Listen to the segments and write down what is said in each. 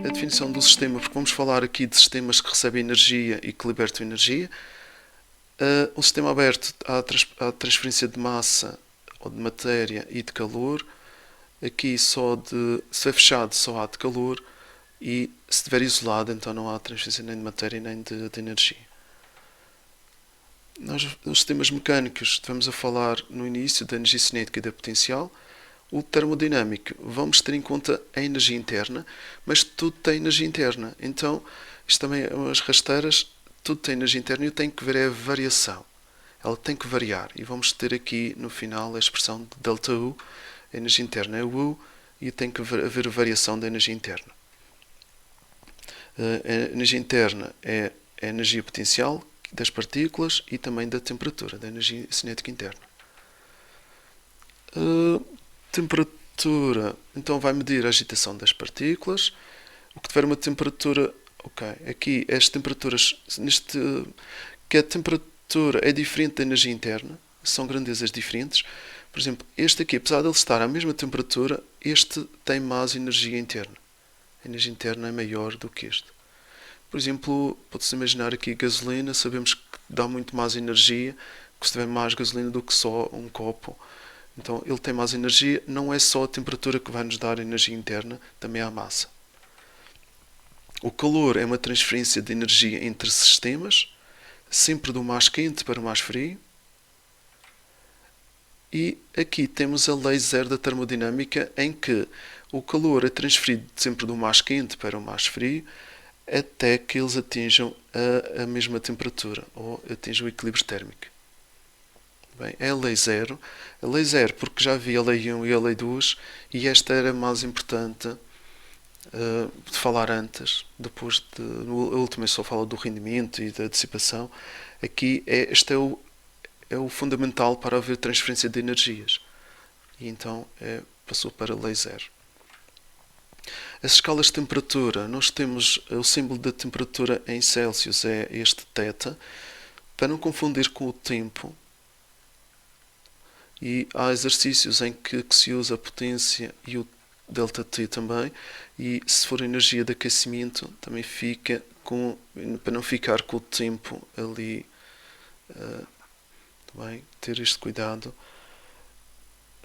a definição do sistema, porque vamos falar aqui de sistemas que recebem energia e que libertam energia. O sistema aberto há transferência de massa ou de matéria e de calor. Aqui se é fechado só há de calor, e se estiver isolado então não há transferência nem de matéria nem de energia. Nós, nos sistemas mecânicos, estivemos a falar no início da energia cinética e da potencial. O termodinâmico, vamos ter em conta a energia interna, mas tudo tem energia interna. Então, isto também é umas rasteiras, tudo tem energia interna e eu tenho que ver a variação. Ela tem que variar. E vamos ter aqui no final a expressão de ΔU. A energia interna é o U e tem que haver a variação da energia interna. A energia interna é a energia potencial das partículas e também da temperatura, da energia cinética interna. Temperatura, então vai medir a agitação das partículas. O que tiver uma temperatura, aqui as temperaturas, que a temperatura é diferente da energia interna, são grandezas diferentes. Por exemplo, este aqui, apesar de ele estar à mesma temperatura, este tem mais energia interna. A energia interna é maior do que este. Por exemplo, pode-se imaginar aqui gasolina, sabemos que dá muito mais energia, que se tiver mais gasolina do que só um copo. Então ele tem mais energia, não é só a temperatura que vai nos dar energia interna, também há massa. O calor é uma transferência de energia entre sistemas, sempre do mais quente para o mais frio. E aqui temos a lei zero da termodinâmica, em que o calor é transferido sempre do mais quente para o mais frio, até que eles atinjam a mesma temperatura, ou atinjam o equilíbrio térmico. Bem, é a lei zero. A lei zero, porque já havia a lei 1 e a lei 2, e esta era mais importante de falar antes. Depois, no último, só fala do rendimento e da dissipação. Aqui, este é o fundamental para haver transferência de energias. E então, passou para a lei zero. As escalas de temperatura, nós temos o símbolo da temperatura em Celsius, é este θ, para não confundir com o tempo. E há exercícios em que se usa a potência e o ΔT também, e se for energia de aquecimento, também fica para não ficar com o tempo ali, também ter este cuidado.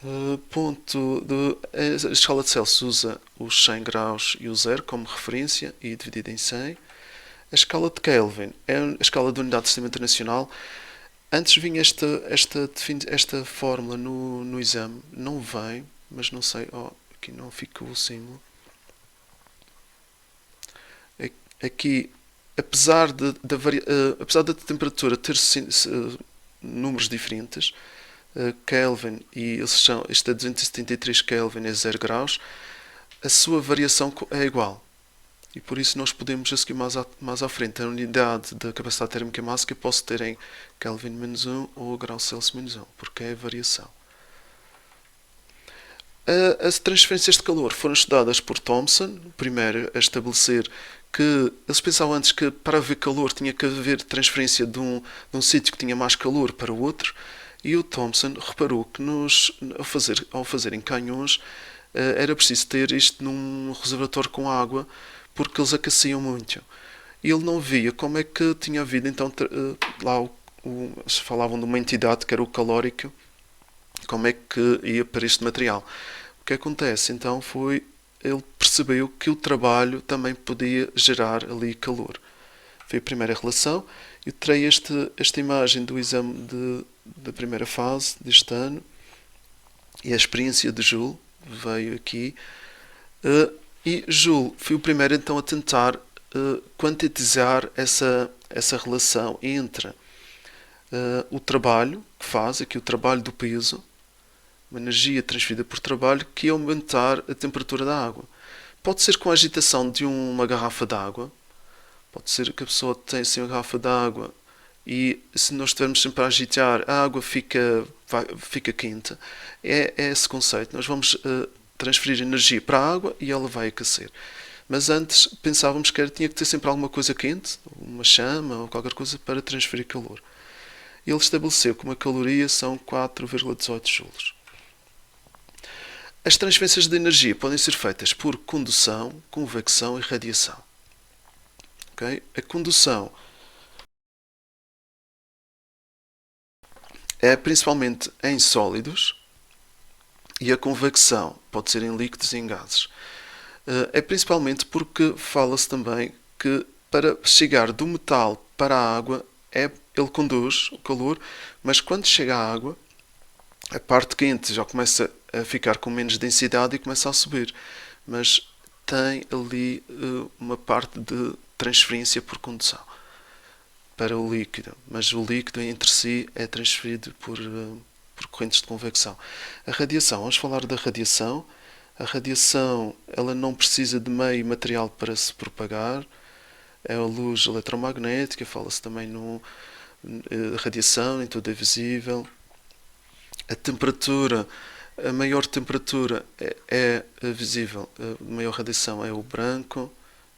A escala de Celsius usa os 100 graus e o 0 como referência e dividida em 100. A escala de Kelvin é a escala da unidade de sistema internacional. Antes vinha esta fórmula no exame, não vem, mas não sei, aqui não fica o símbolo. Aqui, apesar da temperatura ter números diferentes, Kelvin, e este é 273 Kelvin, é 0 graus, a sua variação é igual. E por isso nós podemos, a seguir mais à frente, a unidade da capacidade térmica máxima posso ter em Kelvin menos 1 ou grau Celsius menos 1, porque é a variação. As transferências de calor foram estudadas por Thomson, primeiro a estabelecer que eles pensavam antes que para haver calor tinha que haver transferência de um sítio que tinha mais calor para o outro, e o Thomson reparou que ao fazer em canhões era preciso ter isto num reservatório com água, porque eles aqueciam muito. E ele não via como é que tinha havido, então, lá eles falavam de uma entidade que era o calórico, como é que ia para este material. O que acontece, então, ele percebeu que o trabalho também podia gerar ali calor. Foi a primeira relação. Eu terei esta imagem do exame da primeira fase deste ano, e a experiência de Joule veio aqui. E Joule foi o primeiro então a tentar quantitizar essa relação entre o trabalho que faz, aqui o trabalho do peso, uma energia transferida por trabalho, que ia aumentar a temperatura da água. Pode ser com a agitação de uma garrafa de água, pode ser que a pessoa tenha assim uma garrafa de água e se nós estivermos sempre a agitar, a água fica quente. É esse conceito. Nós vamos transferir energia para a água e ela vai aquecer. Mas antes pensávamos que tinha que ter sempre alguma coisa quente, uma chama ou qualquer coisa para transferir calor. Ele estabeleceu que uma caloria são 4,18 joules. As transferências de energia podem ser feitas por condução, convecção e radiação. Okay? A condução é principalmente em sólidos e a convecção pode ser em líquidos e em gases. É principalmente porque fala-se também que para chegar do metal para a água ele conduz o calor, mas quando chega à água, a parte quente já começa a ficar com menos densidade e começa a subir. Mas tem ali uma parte de transferência por condução para o líquido, mas o líquido entre si é transferido por correntes de convecção. A radiação, vamos falar da radiação. A radiação, ela não precisa de meio material para se propagar. É a luz eletromagnética, fala-se também no radiação, em tudo é visível. A temperatura, a maior temperatura é visível, a maior radiação é o branco,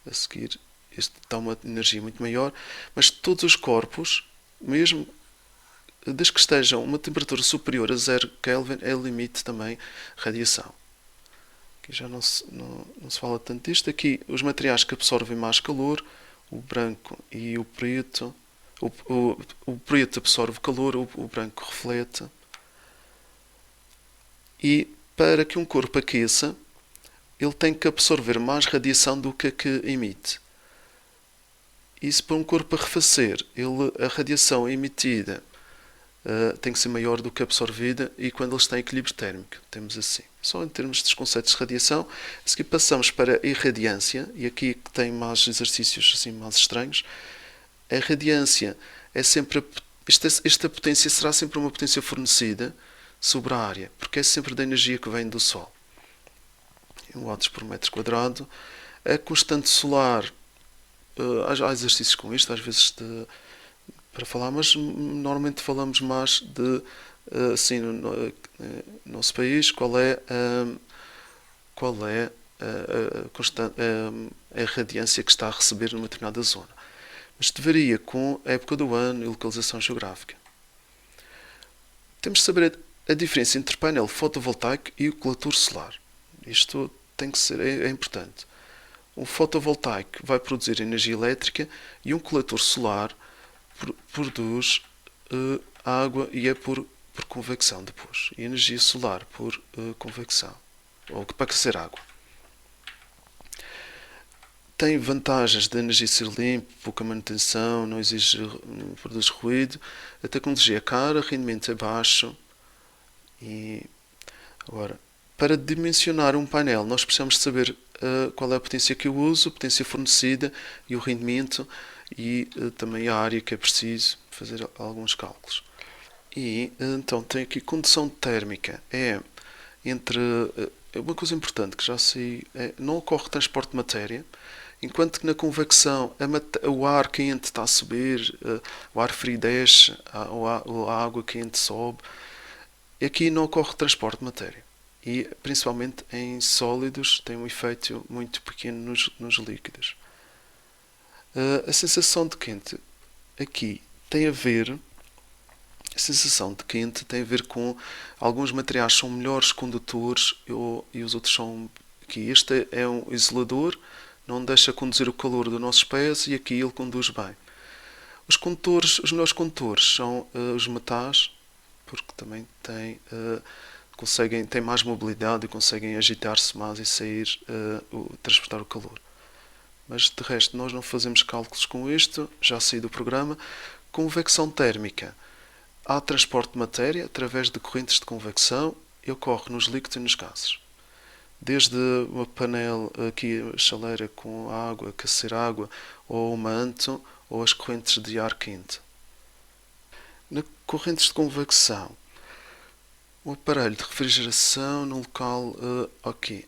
a seguir este dá uma energia muito maior, mas todos os corpos, mesmo desde que estejam a uma temperatura superior a 0 Kelvin, é limite também radiação. Aqui já não se fala tanto disto. Aqui os materiais que absorvem mais calor, o branco e o preto. O preto absorve calor, o branco reflete. E para que um corpo aqueça, ele tem que absorver mais radiação do que a que emite. Isso para um corpo arrefecer, a radiação emitida tem que ser maior do que a absorvida e quando ele está em equilíbrio térmico, temos assim. Só em termos dos conceitos de radiação, a seguir passamos para a irradiância, e aqui que tem mais exercícios assim mais estranhos. A irradiância é sempre, esta potência será sempre uma potência fornecida sobre a área, porque é sempre da energia que vem do Sol. 1 watts por metro quadrado. A constante solar, há exercícios com isto, às vezes para falar, mas normalmente falamos mais de, assim, no nosso país, qual é a irradiância que está a receber numa determinada zona. Mas varia com a época do ano e localização geográfica. Temos de saber a diferença entre painel fotovoltaico e o coletor solar. Isto tem que ser, é importante. Um fotovoltaico vai produzir energia elétrica e um coletor solar produz água e é por convecção depois. E energia solar por convecção, ou para aquecer água. Tem vantagens de energia ser limpa, pouca manutenção, não exige, não produz ruído. A tecnologia é cara, rendimento é baixo. E agora, para dimensionar um painel, nós precisamos saber qual é a potência que eu uso, a potência fornecida e o rendimento e também a área que é preciso fazer alguns cálculos. E então tem aqui condução térmica. É uma coisa importante que já sei, não ocorre transporte de matéria, enquanto que na convecção o ar quente está a subir, o ar frio desce, a água quente sobe. Aqui não ocorre transporte de matéria. E principalmente em sólidos tem um efeito muito pequeno nos líquidos. A sensação de quente aqui tem a ver. A sensação de quente tem a ver com alguns materiais são melhores condutores e os outros são. Aqui este é um isolador, não deixa conduzir o calor dos nossos pés e aqui ele conduz bem. Os melhores condutores são os metais, porque também têm mais mobilidade e conseguem agitar-se mais e sair, transportar o calor. Mas de resto nós não fazemos cálculos com isto, já saí do programa. Convecção térmica. Há transporte de matéria através de correntes de convecção e ocorre nos líquidos e nos gases. Desde uma panela, aqui a chaleira com água, aquecer água, ou o manto, ou as correntes de ar quente. Nas correntes de convecção, o aparelho de refrigeração no local.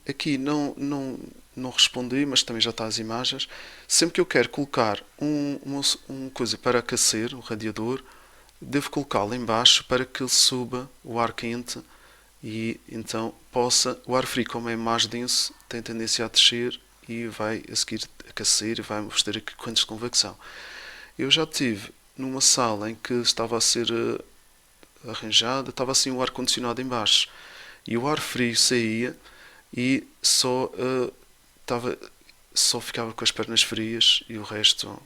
Aqui não respondi, mas também já está as imagens. Sempre que eu quero colocar uma coisa para aquecer, um radiador, devo colocá-lo em baixo para que ele suba o ar quente e então o ar frio, como é mais denso, tem tendência a descer e vai a seguir aquecer e vai oferecer aqui correntes de convecção. Eu já estive numa sala em que estava a ser arranjada, estava assim o ar condicionado em baixo e o ar frio saía e só ficava com as pernas frias e o resto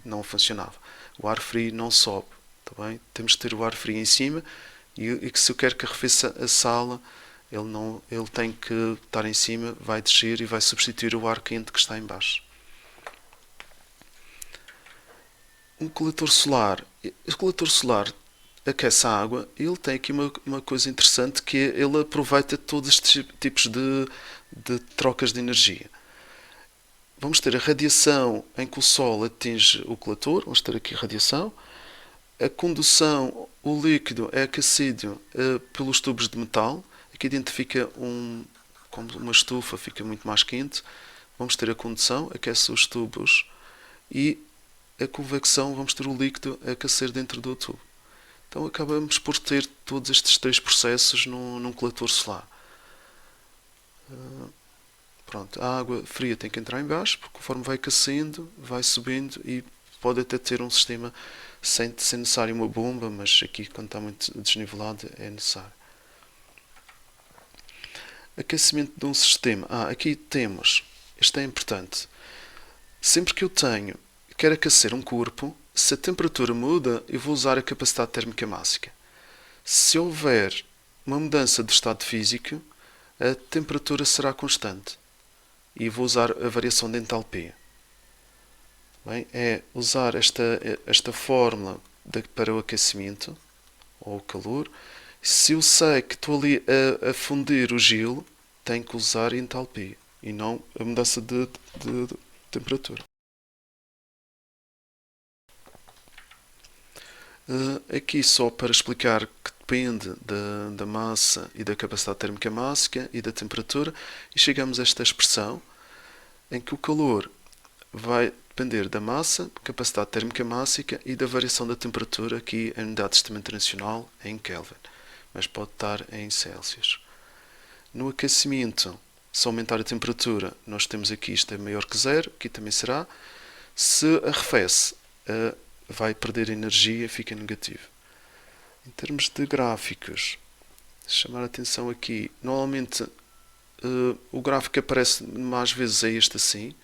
não funcionava. O ar frio não sobe, tá bem? Temos que ter o ar frio em cima e que se eu quero que arrefeça a sala, ele tem que estar em cima, vai descer e vai substituir o ar quente que está em baixo. O coletor solar aquece a água. Ele tem aqui uma coisa interessante, que é, ele aproveita todos estes tipos de trocas de energia. Vamos ter a radiação em que o Sol atinge o coletor, vamos ter aqui radiação. A condução, o líquido é aquecido pelos tubos de metal. Aqui identifica como uma estufa, fica muito mais quente. Vamos ter a condução, aquece os tubos, e a convecção, vamos ter o líquido a aquecer dentro do tubo. Então acabamos por ter todos estes três processos num coletor solar. Pronto, a água fria tem que entrar em baixo, porque conforme vai aquecendo, vai subindo, e pode até ter um sistema sem ser necessário uma bomba, mas aqui, quando está muito desnivelado, é necessário. Aquecimento de um sistema. Aqui temos, isto é importante, sempre que eu quero aquecer um corpo, se a temperatura muda, eu vou usar a capacidade térmica máxima. Se houver uma mudança do estado físico, a temperatura será constante. E vou usar a variação de entalpia. Bem, é usar esta fórmula para o aquecimento, ou o calor. Se eu sei que estou ali a fundir o gelo, tenho que usar entalpia, e não a mudança de temperatura. Aqui só para explicar que depende da massa e da capacidade térmica máxima e da temperatura, e chegamos a esta expressão em que o calor vai depender da massa, capacidade térmica máxima e da variação da temperatura, aqui em unidade de sistema internacional em Kelvin, mas pode estar em Celsius. No aquecimento, se aumentar a temperatura, nós temos aqui, isto é maior que zero, aqui também será. Se arrefece, vai perder energia, fica negativo. Em termos de gráficos, chamar a atenção aqui, normalmente o gráfico que aparece mais vezes é este assim,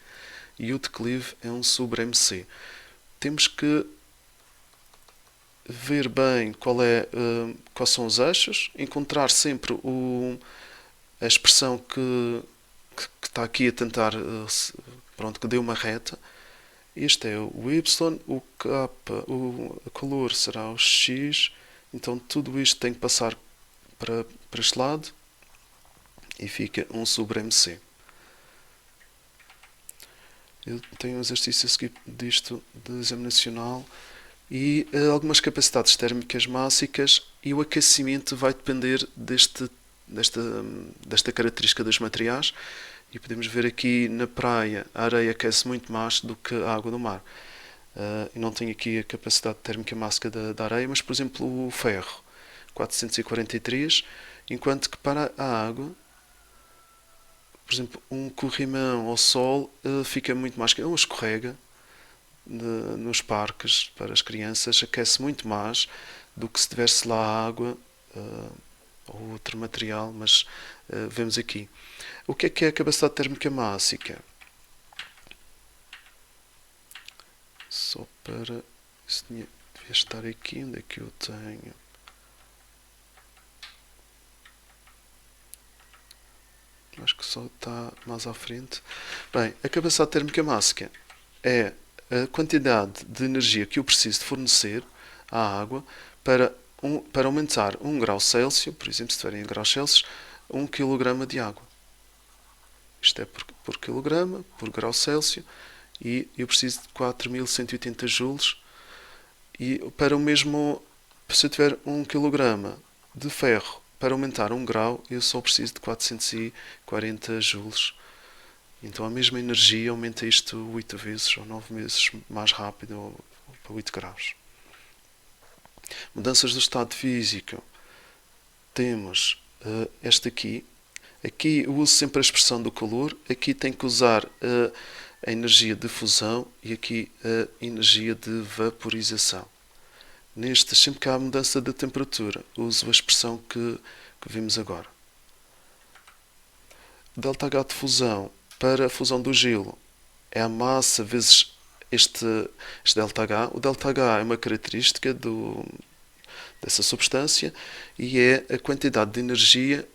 e o declive é 1 sobre MC. Temos que ver bem quais são os eixos, encontrar sempre a expressão que está aqui a tentar, que dê uma reta. Este é o Y, o K, o calor será o X, então tudo isto tem que passar para este lado e fica 1 sobre MC. Eu tenho um exercício a seguir disto de exame nacional, e algumas capacidades térmicas máxicas, e o aquecimento vai depender desta característica dos materiais. E podemos ver aqui na praia, a areia aquece muito mais do que a água do mar. Eu não tenho aqui a capacidade térmica máxima da areia, mas, por exemplo, o ferro, 443, enquanto que para a água, por exemplo, um corrimão ao sol fica muito mais quente, ou escorrega nos parques para as crianças, aquece muito mais do que se tivesse lá água ou outro material, mas vemos aqui. O que é a capacidade térmica máxima? Só para... Isso devia estar aqui, onde é que eu tenho? Acho que só está mais à frente. Bem, a capacidade térmica máxima é a quantidade de energia que eu preciso de fornecer à água para aumentar 1 grau Celsius, por exemplo, se estiverem em graus Celsius, 1 kg de água. Isto é por quilograma, por grau Celsius, e eu preciso de 4180 joules. E para o mesmo, se eu tiver 1 kg de ferro para aumentar 1 grau, eu só preciso de 440 joules. Então a mesma energia aumenta isto 8 vezes ou 9 vezes mais rápido, ou para 8 graus. Mudanças do estado físico. Temos esta aqui. Aqui eu uso sempre a expressão do calor. Aqui tenho que usar a energia de fusão e aqui a energia de vaporização. Nestes, sempre que há mudança de temperatura, uso a expressão que vimos agora. ΔH de fusão para a fusão do gelo é a massa vezes este ΔH. O ΔH é uma característica dessa substância e é a quantidade de energia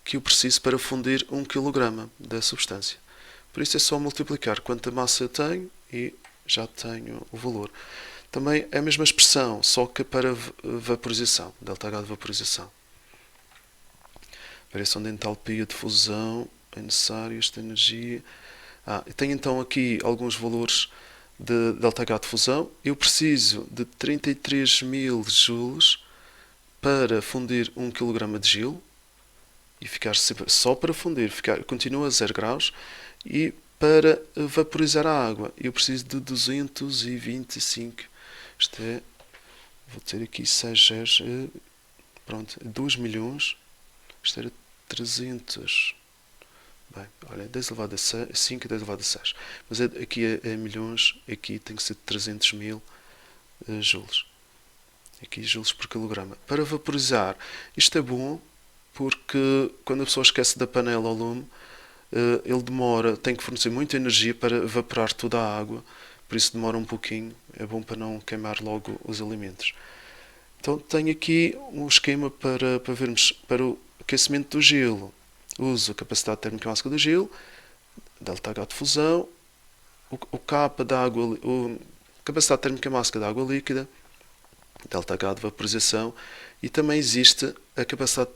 que eu preciso para fundir 1 kg da substância. Por isso é só multiplicar quanta massa eu tenho e já tenho o valor. Também é a mesma expressão, só que para vaporização, ΔH de vaporização. Variação de entalpia de fusão, é necessário esta energia. Tenho então aqui alguns valores de ΔH de fusão. Eu preciso de 33.000 joules para fundir 1 kg de gelo e ficar sempre, só para fundir, continua a 0 graus, e para vaporizar a água eu preciso de 225. Isto é, vou ter aqui 6 zeros, pronto, 2 milhões, isto era 300, bem, olha, 10 elevado a 5 e 10 elevado a 6, mas aqui é milhões, aqui tem que ser 300.000 joules, aqui joules por quilograma. Para vaporizar, isto é bom, porque quando a pessoa esquece da panela ao lume, ele tem que fornecer muita energia para evaporar toda a água, por isso demora um pouquinho, é bom para não queimar logo os alimentos. Então tenho aqui um esquema para vermos para o aquecimento do gelo. Uso a capacidade térmica máxima do gelo, ΔH de fusão, o K da água, a capacidade térmica máxima da água líquida, ΔH de vaporização, e também existe a capacidade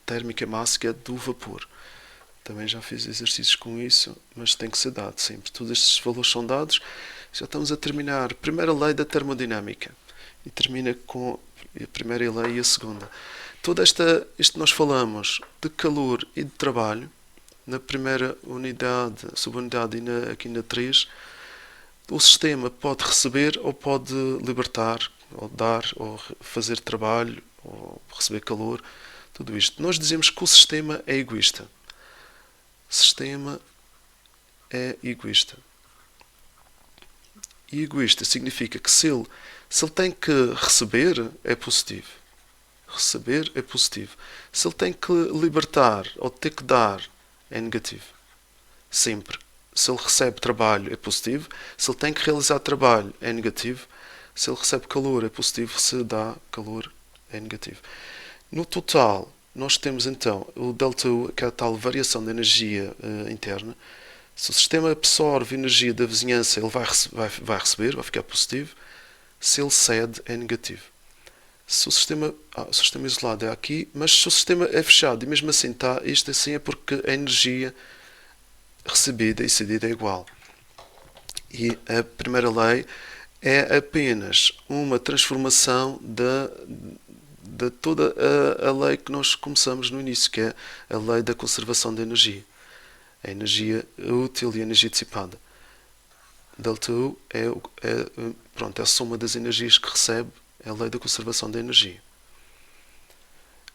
térmica máxima do vapor. Também já fiz exercícios com isso, mas tem que ser dado sempre. Todos estes valores são dados. Já estamos a terminar a primeira lei da termodinâmica. E termina com a primeira lei e a segunda. Toda isto nós falamos de calor e de trabalho. Na primeira unidade, subunidade e aqui na 3, o sistema pode receber ou pode libertar, ou dar, ou fazer trabalho, ou receber calor. Tudo isto. Nós dizemos que o sistema é egoísta. Sistema é egoísta. E egoísta significa que se ele tem que receber, é positivo. Receber é positivo. Se ele tem que libertar ou ter que dar, é negativo. Sempre. Se ele recebe trabalho, é positivo. Se ele tem que realizar trabalho, é negativo. Se ele recebe calor, é positivo. Se dá calor, é negativo. No total, nós temos então o ΔU, que é a tal variação de energia interna. Se o sistema absorve energia da vizinhança, ele vai receber, vai ficar positivo. Se ele cede, é negativo. Se o sistema isolado é aqui, mas se o sistema é fechado e mesmo assim está, isto assim é porque a energia recebida e cedida é igual. E a primeira lei é apenas uma transformação de toda a lei que nós começamos no início, que é a lei da conservação da energia. A energia útil e a energia dissipada. ΔU é a soma das energias que recebe, é a lei da conservação da energia.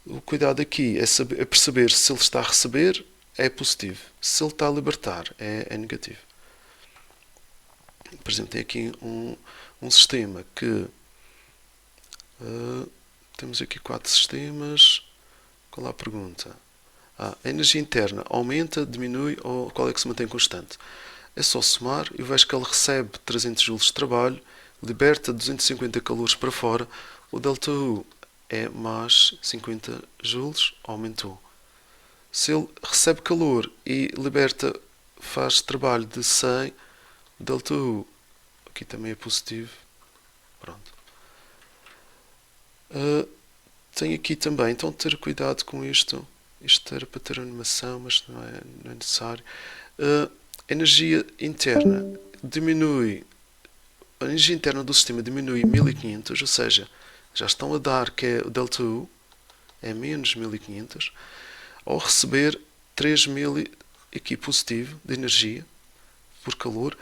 O cuidado aqui é perceber se ele está a receber, é positivo. Se ele está a libertar, é negativo. Por exemplo, tem aqui um sistema que... temos aqui 4 sistemas. Qual é a pergunta? A energia interna aumenta, diminui ou qual é que se mantém constante? É só somar. Eu vejo que ele recebe 300 joules de trabalho, liberta 250 calores para fora. O ΔU é mais 50 joules, aumentou. Se ele recebe calor e liberta, faz trabalho de 100, o ΔU aqui também é positivo. Pronto. Tenho aqui também, então ter cuidado com isto. Isto era para ter animação, mas não é necessário. Energia interna diminui. A energia interna do sistema diminui 1500, ou seja, já estão a dar que é o ΔU é menos 1500, ao receber 3000 aqui positivo de energia por calor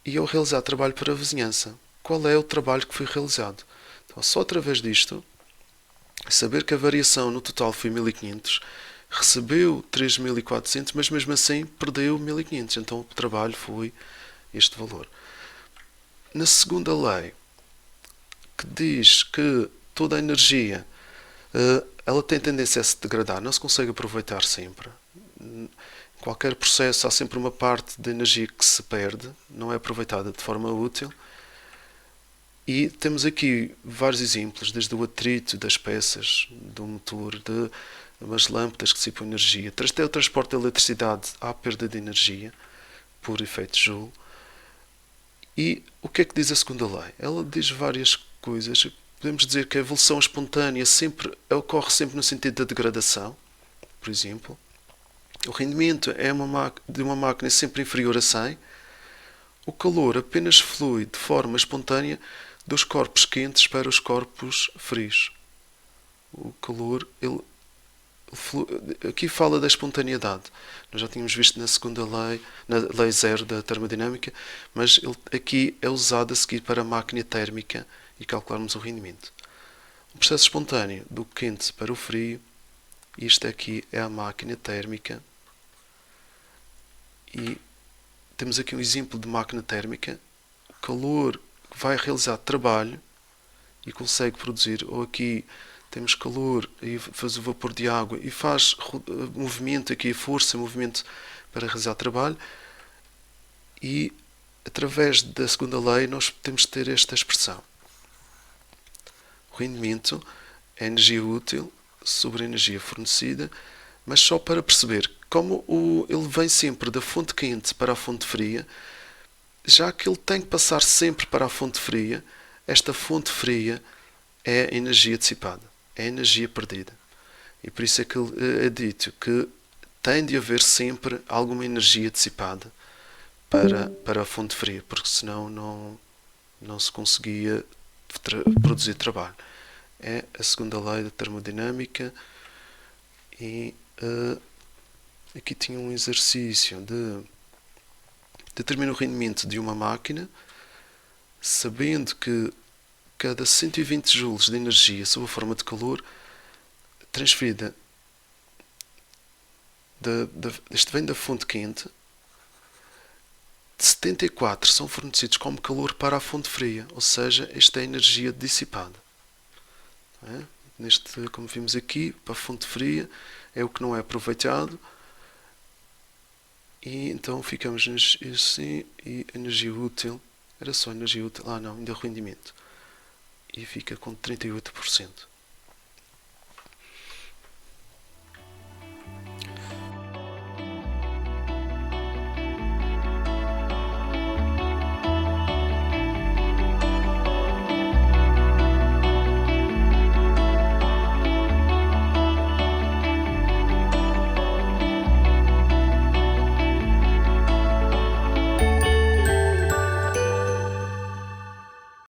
e ao realizar trabalho para a vizinhança. Qual é o trabalho que foi realizado? Então, só através disto, saber que a variação no total foi 1500, recebeu 3400, mas mesmo assim perdeu 1500. Então o trabalho foi este valor. Na segunda lei, que diz que toda a energia ela tem tendência a se degradar, não se consegue aproveitar sempre. qualquer processo há sempre uma parte de energia que se perde, não é aproveitada de forma útil. E temos aqui vários exemplos, desde o atrito das peças do motor, de umas lâmpadas que dissipam energia, até o transporte de eletricidade há perda de energia por efeito Joule. E o que é que diz a segunda lei? Ela diz várias coisas. Podemos dizer que a evolução espontânea ocorre sempre no sentido da degradação, por exemplo. O rendimento de uma máquina é sempre inferior a 100. O calor apenas flui de forma espontânea dos corpos quentes para os corpos frios. O calor, aqui fala da espontaneidade. Nós já tínhamos visto na segunda lei, na lei 0 da termodinâmica, mas aqui é usado a seguir para a máquina térmica e calcularmos o rendimento. O processo espontâneo do quente para o frio, isto aqui é a máquina térmica. E temos aqui um exemplo de máquina térmica. O calor vai realizar trabalho e consegue produzir, ou aqui temos calor e faz o vapor de água e faz movimento aqui, força, movimento para realizar trabalho. E através da segunda lei nós temos de ter esta expressão. O rendimento é energia útil sobre a energia fornecida, mas só para perceber como ele vem sempre da fonte quente para a fonte fria, já que ele tem que passar sempre para a fonte fria, esta fonte fria é a energia dissipada, é a energia perdida. E por isso é que é dito que tem de haver sempre alguma energia dissipada para a fonte fria, porque senão não se conseguia produzir trabalho. É a segunda lei da termodinâmica. E aqui tinha um exercício de determinar o rendimento de uma máquina, sabendo que cada 120 joules de energia sob a forma de calor transferida isto vem da fonte quente, 74 são fornecidos como calor para a fonte fria, ou seja, esta é a energia dissipada. Como vimos aqui, para a fonte fria é o que não é aproveitado. E então ficamos assim, e energia útil, era só energia útil, não, ainda rendimento. E fica com 38%.